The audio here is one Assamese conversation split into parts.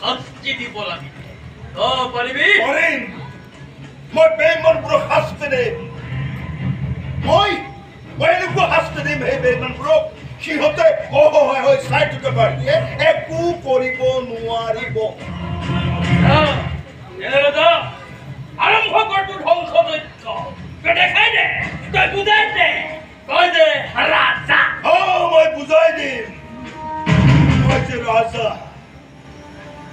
শাস্তি দিব লাগিব তই পাৰিবি পাৰিম মই বেইমানবোৰক শাস্তি দিম মই এনেকুৱা শাস্তি দিম সেই বেইমানবোৰক সিহঁতে অসহায় হৈ চাই থকা বাহিৰে একো কৰিব নোৱাৰিব আৰম্ভ কৰ তোৰ ধ্বংস যজ্ঞ তই দেখাই দে তই বুজাই দে তই যে ৰাজা মই বুজাই দিম মই যে ৰাজা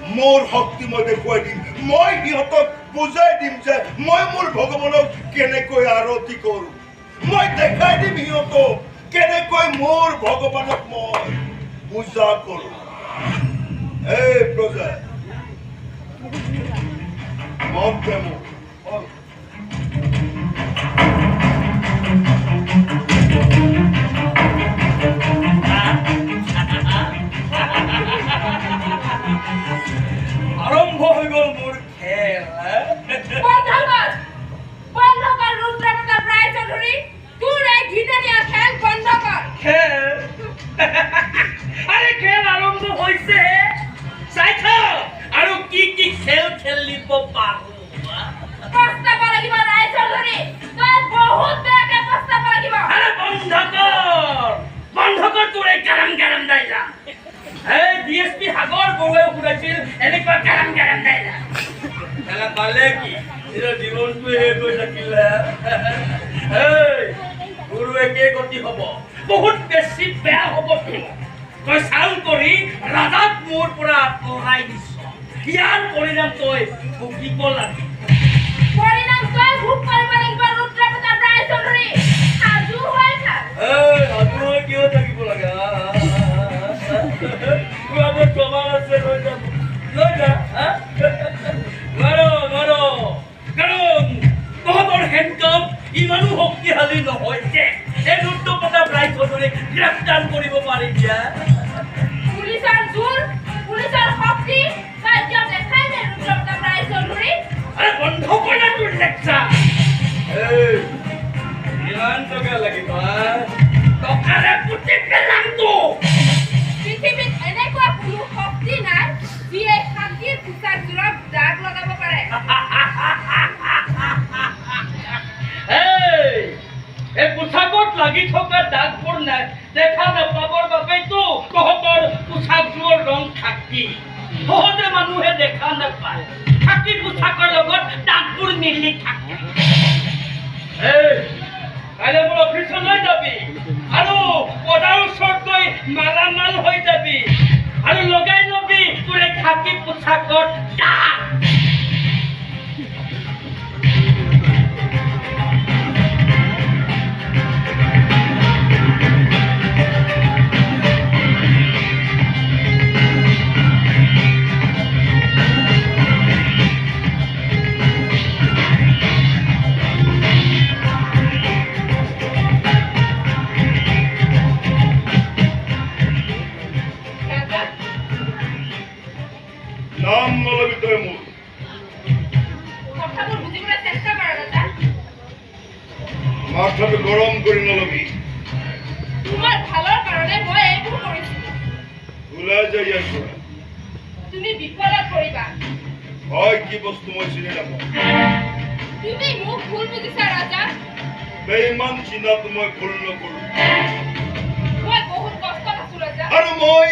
মোৰ শক্তি মই দেখুৱাই দিম মই সিহঁতক বুজাই দিম যে মই মোৰ ভগৱানক কেনেকৈ আৰতি কৰোঁ মই দেখাই দিম সিহঁতক কেনেকৈ মোৰ ভগৱানক মই পূজা কৰোঁ এই প্ৰজা মন প্ৰেম আৰম্ভ হৈ গ'ল মোৰ খেল আৰে খেল আৰম্ভ হয়েছে চাই থাক আৰু কি কি খেল খেলিব পাৰো প্ৰস্তাৱ লাগিব ৰাইজৰি তই বহুত বেয়াকে প্ৰস্তাৱ লাগিব আৰে বন্ধ কৰ তোৰ এই গৰম গৰম দাইলা এই ডিএসপি সাগৰ গৰুৱে উৰাইছিল এনেকুৱা গৰম গৰম দাইলা খেলা পালে কি নিজৰ জীৱনটো হে গৈ থাকিলে এই গৰুৱে কে গতি হ'ব বহুত বেছি বেয়া হ'ব তই চাউল কৰি ৰাজাক মোৰ পৰা আঁতৰাই দিছ ইয়াৰ পৰিণাম তই ভুগিব লাগিব পৰিণাম তই ভোগ কৰিব লাগিব ৰুদ্ৰপতা ৰাইজৰি সাজু হৈ থাক সাজু হৈ কিয় থাকিব লাগে তোৰ প্ৰমাণ আছে লৈ যা কাৰণ তহঁতৰ হেণ্ডকাপ ইমানো শক্তিশালী নহয় যে এই ৰুদ্ৰপতা ৰাইজৰি গ্ৰেপ্তাৰ কৰিব পাৰি দিয়া পুলিচৰ জোৰ পুলিচৰ শক্তি তই কিয় দেখাই দে ৰুদ্ৰপতা ৰাইজৰি আৰে বন্ধ কৰে না তোৰ লেকচাৰ এই ইমান টাকা লাগিব টকাৰে পুটি পেলাম তো পৃথিৱীত এনেকুৱা কোনো শক্তি নাই যিয়ে শান্তিৰ পোচাকযোৰক দাগ লগাব পাৰে এই পোচাকত লাগি থকা দাগবোৰ নাই দেখা নাপাবৰ বাবেতো তহঁতৰ পোচাকযোৰৰ ৰং খাকি সহজে মানুহে দেখা নাপায় খাকি পোচাকৰ লগত দাগবোৰ মিলি থাকে কাইলৈ মোৰ অফিচলৈ যাবি আৰু পদাৰ ওচৰত গৈ মালামাল হৈ যাবি আৰু লগাই লবি তোৰ খাকি পোচাকৰ দাগ নাম নলবি তই মোৰ কথাবোৰ বুজিবলৈ চেষ্টা কৰ ৰাজা মাথাটো গৰম কৰি নলবি তোমাৰ ভালৰ কাৰণে মই এইবোৰ কৰিছো ওলাই যাই ইয়াৰ পৰা তুমি বিপদত পৰিবা হয় কি বস্তু মই চিনি নাপাওঁ তুমি মোক ভুল বুজিছা ৰাজা বেইমান চিনাটো মই ভুল নকৰোঁ মই বহুত কষ্টত আছো ৰাজা আৰু মই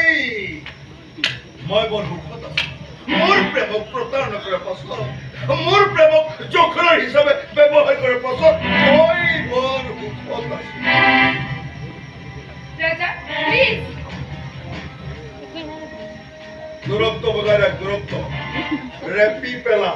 বৰ সুখত আছো মোৰ প্ৰেমক প্ৰতাৰণা কৰাৰ পাছত মোৰ প্ৰেমক জখলাৰ হিচাপে ব্যৱহাৰ কৰাৰ পাছত মই বৰ সুখত আছো ৰাজা প্লিজ দূৰত্ব বজাই ৰাখ দূৰত্ব ৰেপি পেলা